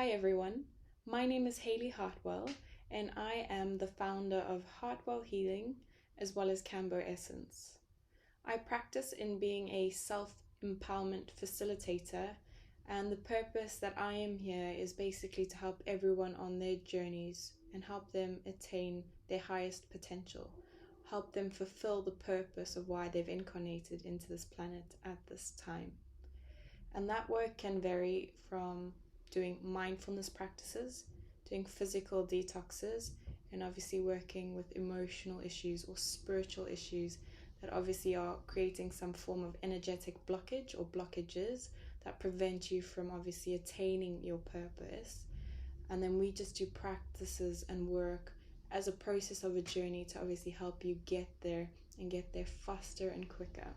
Hi everyone, my name is Hayley Hartwell and I am the founder of Hartwell Healing as well as Cambo Essence. I practice in being a self-empowerment facilitator, and the purpose that I am here is basically to help everyone on their journeys and help them attain their highest potential, help them fulfill the purpose of why they've incarnated into this planet at this time. And that work can vary from doing mindfulness practices, doing physical detoxes, and obviously working with emotional issues or spiritual issues that obviously are creating some form of energetic blockage or blockages that prevent you from obviously attaining your purpose. And then we just do practices and work as a process of a journey to obviously help you get there and get there faster and quicker.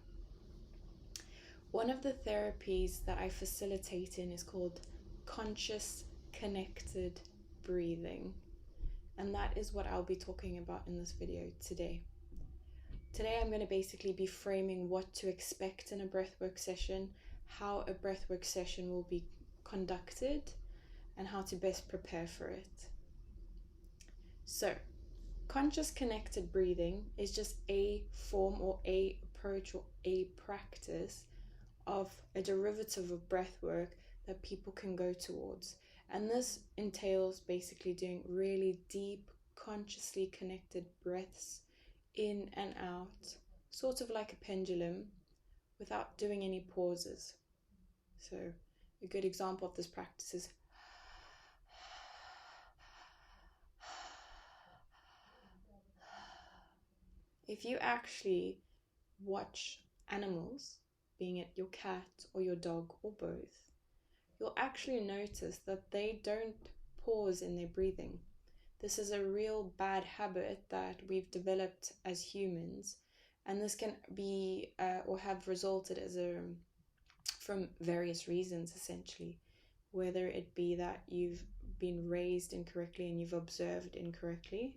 One of the therapies that I facilitate in is called conscious connected breathing, and that is what I'll be talking about in this video today. Today I'm going to basically be framing what to expect in a breathwork session, how a breathwork session will be conducted, and how to best prepare for it. So, conscious connected breathing is just a form or a approach or a practice of a derivative of breathwork that people can go towards. And this entails basically doing really deep, consciously connected breaths in and out, sort of like a pendulum, without doing any pauses. So a good example of this practice is if you actually watch animals, being it your cat or your dog or both, you'll actually notice that they don't pause in their breathing. This is a real bad habit that we've developed as humans, and this can be or have resulted from various reasons essentially, whether it be that you've been raised incorrectly and you've observed incorrectly.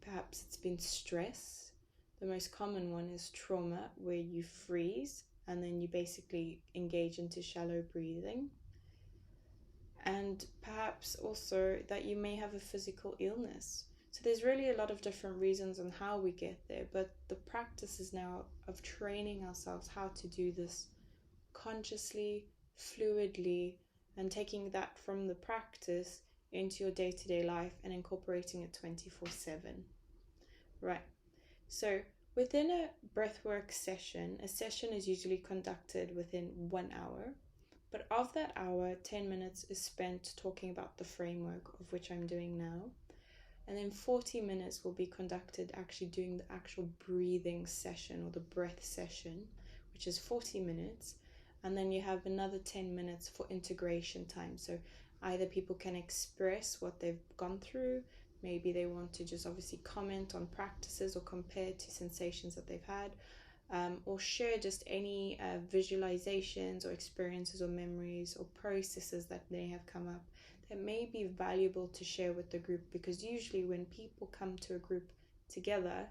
Perhaps it's been stress. The most common one is trauma, where you freeze and then you basically engage into shallow breathing. And perhaps also that you may have a physical illness. So there's really a lot of different reasons on how we get there, but the practice is now of training ourselves how to do this consciously, fluidly, and taking that from the practice into your day-to-day life and incorporating it 24/7. Right. So within a breathwork session, a session is usually conducted within 1 hour, but of that hour, 10 minutes is spent talking about the framework, of which I'm doing now, and then 40 minutes will be conducted actually doing the actual breathing session or the breath session, which is 40 minutes, and then you have another 10 minutes for integration time. So either people can express what they've gone through, maybe they want to just obviously comment on practices or compare to sensations that they've had, or share just any visualizations or experiences or memories or processes that may have come up that may be valuable to share with the group. Because usually when people come to a group together,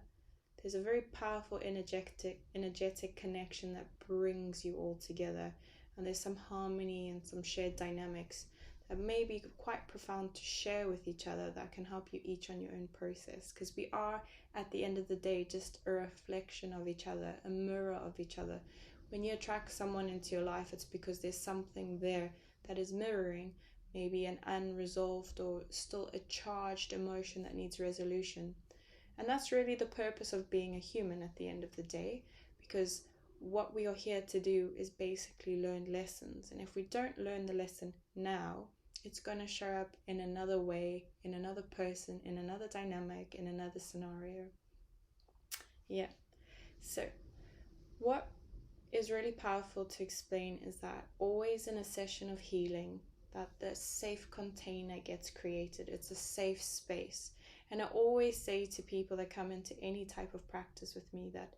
there's a very powerful energetic connection that brings you all together, and there's some harmony and some shared dynamics that may be quite profound to share with each other that can help you each on your own process, because we are at the end of the day just a reflection of each other, a mirror of each other. When you attract someone into your life, it's because there's something there that is mirroring maybe an unresolved or still a charged emotion that needs resolution. And that's really the purpose of being a human at the end of the day, because what we are here to do is basically learn lessons. And if we don't learn the lesson now, it's going to show up in another way, in another person, in another dynamic, in another scenario. Yeah. So what is really powerful to explain is that always in a session of healing, that the safe container gets created. It's a safe space. And I always say to people that come into any type of practice with me that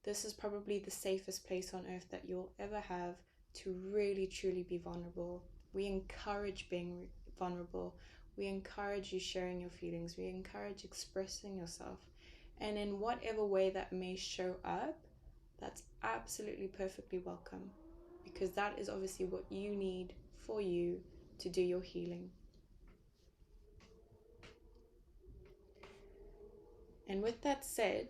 this is probably the safest place on earth that you'll ever have to really truly be vulnerable. We encourage being vulnerable. We encourage you sharing your feelings. We encourage expressing yourself. And in whatever way that may show up, that's absolutely perfectly welcome, because that is obviously what you need for you to do your healing. And with that said,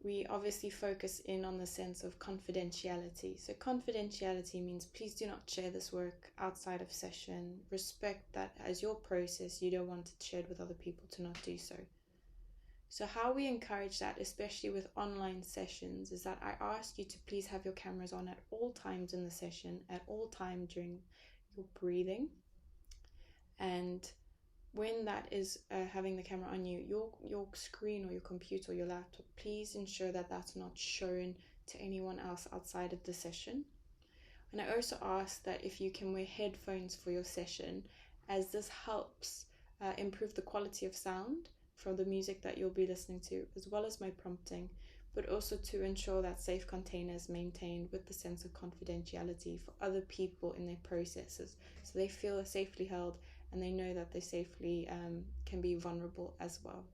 we obviously focus in on the sense of confidentiality. So confidentiality means please do not share this work outside of session. Respect that as your process, you don't want it shared with other people to not do so. So how we encourage that, especially with online sessions, is that I ask you to please have your cameras on at all times in the session, at all time during your breathing. And when that is having the camera on you, your screen or your computer or your laptop, please ensure that that's not shown to anyone else outside of the session. And I also ask that if you can wear headphones for your session, as this helps improve the quality of sound from the music that you'll be listening to, as well as my prompting, but also to ensure that safe containers maintained with the sense of confidentiality for other people in their processes, so they feel safely held and they know that they safely can be vulnerable as well.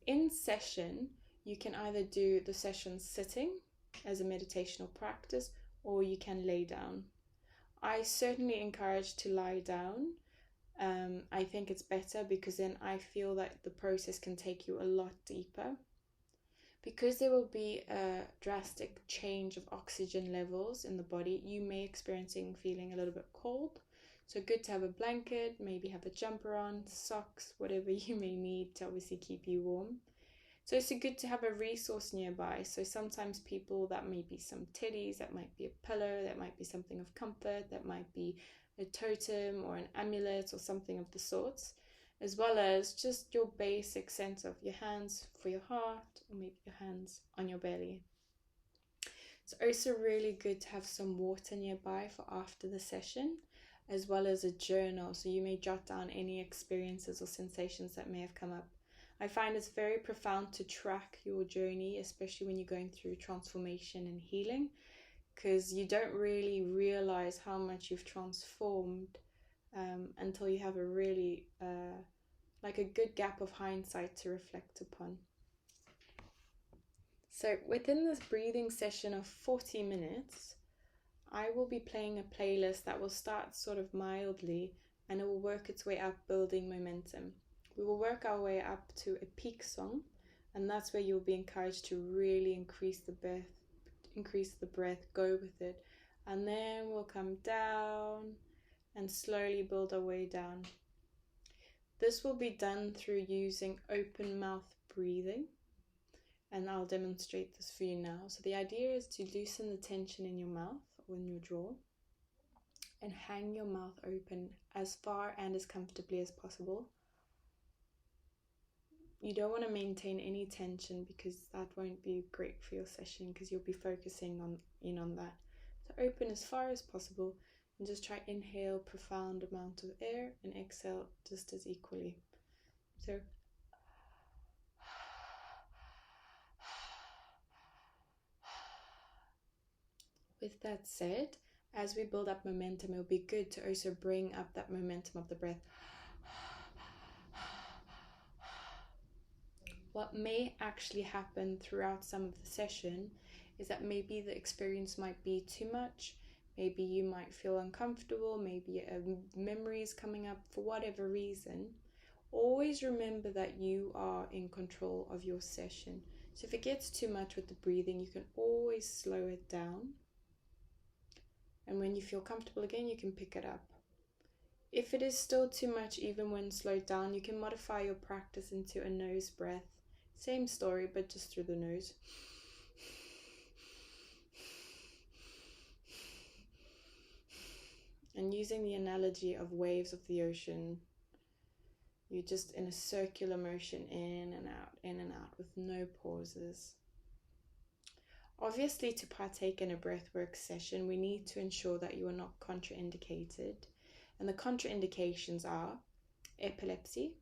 In session, you can either do the session sitting as a meditational practice, or you can lay down. I certainly encourage to lie down. I think it's better because then I feel that the process can take you a lot deeper. Because there will be a drastic change of oxygen levels in the body, you may experiencing feeling a little bit cold. So good to have a blanket, maybe have a jumper on, socks, whatever you may need to obviously keep you warm. So it's good to have a resource nearby. So sometimes people, that may be some teddies, that might be a pillow, that might be something of comfort, that might be a totem or an amulet or something of the sorts, as well as just your basic sense of your hands for your heart, or maybe your hands on your belly. It's also really good to have some water nearby for after the session, as well as a journal, so you may jot down any experiences or sensations that may have come up. I find it's very profound to track your journey, especially when you're going through transformation and healing, because you don't really realize how much you've transformed until you have a really like a good gap of hindsight to reflect upon. So within this breathing session of 40 minutes, I will be playing a playlist that will start sort of mildly and it will work its way up, building momentum. We will work our way up to a peak song, and that's where you'll be encouraged to really increase the breath, go with it. And then we'll come down and slowly build our way down. This will be done through using open mouth breathing, and I'll demonstrate this for you now. So the idea is to loosen the tension in your mouth or in your jaw and hang your mouth open as far and as comfortably as possible. You don't want to maintain any tension because that won't be great for your session, because you'll be focusing on that. So open as far as possible and just try inhale profound amount of air and exhale just as equally. So with that said, as we build up momentum, it'll be good to also bring up that momentum of the breath. What may actually happen throughout some of the session is that maybe the experience might be too much, maybe you might feel uncomfortable, maybe a memory is coming up for whatever reason. Always remember that you are in control of your session. So if it gets too much with the breathing, you can always slow it down. And when you feel comfortable again, you can pick it up. If it is still too much, even when slowed down, you can modify your practice into a nose breath. Same story, but just through the nose. And using the analogy of waves of the ocean, you're just in a circular motion, in and out, with no pauses. Obviously, to partake in a breathwork session, we need to ensure that you are not contraindicated. And the contraindications are epilepsy,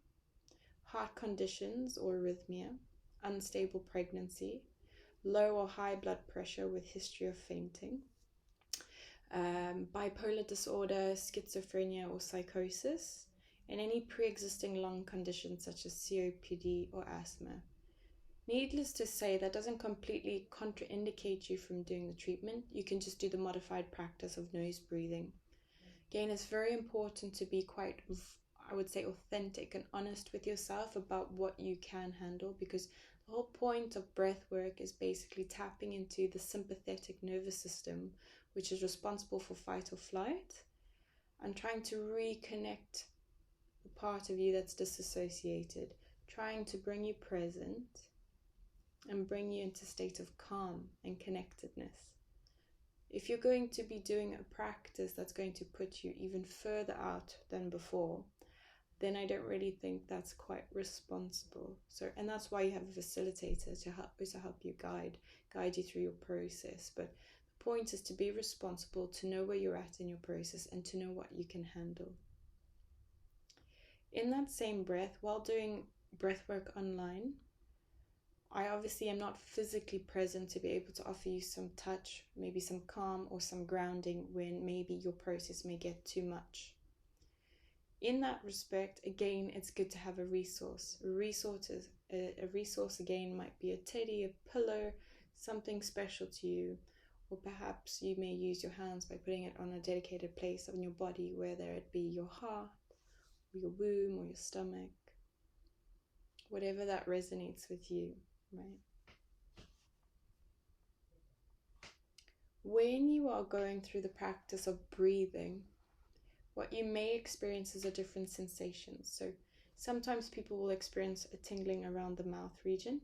heart conditions or arrhythmia, unstable pregnancy, low or high blood pressure with history of fainting, bipolar disorder, schizophrenia or psychosis, and any pre-existing lung conditions such as COPD or asthma. Needless to say, that doesn't completely contraindicate you from doing the treatment. You can just do the modified practice of nose breathing. Again, it's very important to be quite, I would say, authentic and honest with yourself about what you can handle, because the whole point of breath work is basically tapping into the sympathetic nervous system, which is responsible for fight or flight, and trying to reconnect the part of you that's disassociated, trying to bring you present and bring you into a state of calm and connectedness. If you're going to be doing a practice that's going to put you even further out than before, then I don't really think that's quite responsible. And that's why you have a facilitator to help you guide you through your process. But the point is to be responsible, to know where you're at in your process, and to know what you can handle. In that same breath, while doing breath work online, I obviously am not physically present to be able to offer you some touch, maybe some calm or some grounding when maybe your process may get too much. In that respect, again, it's good to have a resource. A resource again might be a teddy, a pillow, something special to you, or perhaps you may use your hands by putting it on a dedicated place on your body, whether it be your heart, or your womb, or your stomach, whatever that resonates with you. Right. When you are going through the practice of breathing, what you may experience is a different sensation. So sometimes people will experience a tingling around the mouth region.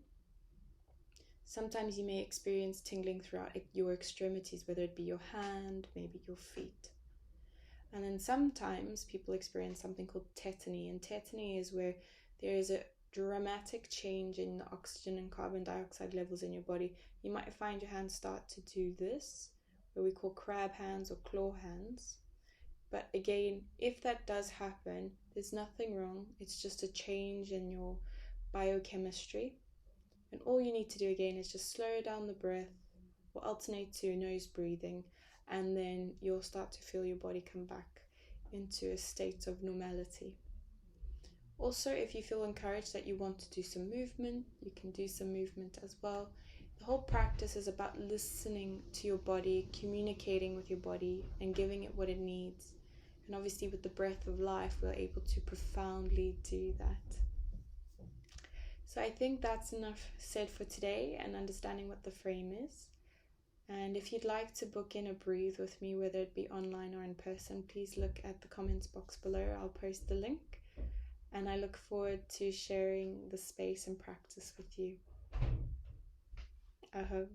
Sometimes you may experience tingling throughout your extremities, whether it be your hand, maybe your feet. And then sometimes people experience something called tetany. And tetany is where there is a dramatic change in the oxygen and carbon dioxide levels in your body. You might find your hands start to do this, what we call crab hands or claw hands. But again, if that does happen, there's nothing wrong. It's just a change in your biochemistry. And all you need to do again is just slow down the breath or alternate to nose breathing, and then you'll start to feel your body come back into a state of normality. Also, if you feel encouraged that you want to do some movement, you can do some movement as well. The whole practice is about listening to your body, communicating with your body, and giving it what it needs. And obviously with the breath of life, we're able to profoundly do that. So I think that's enough said for today and understanding what the frame is. And if you'd like to book in a breathe with me, whether it be online or in person, please look at the comments box below. I'll post the link. And I look forward to sharing the space and practice with you. Aho.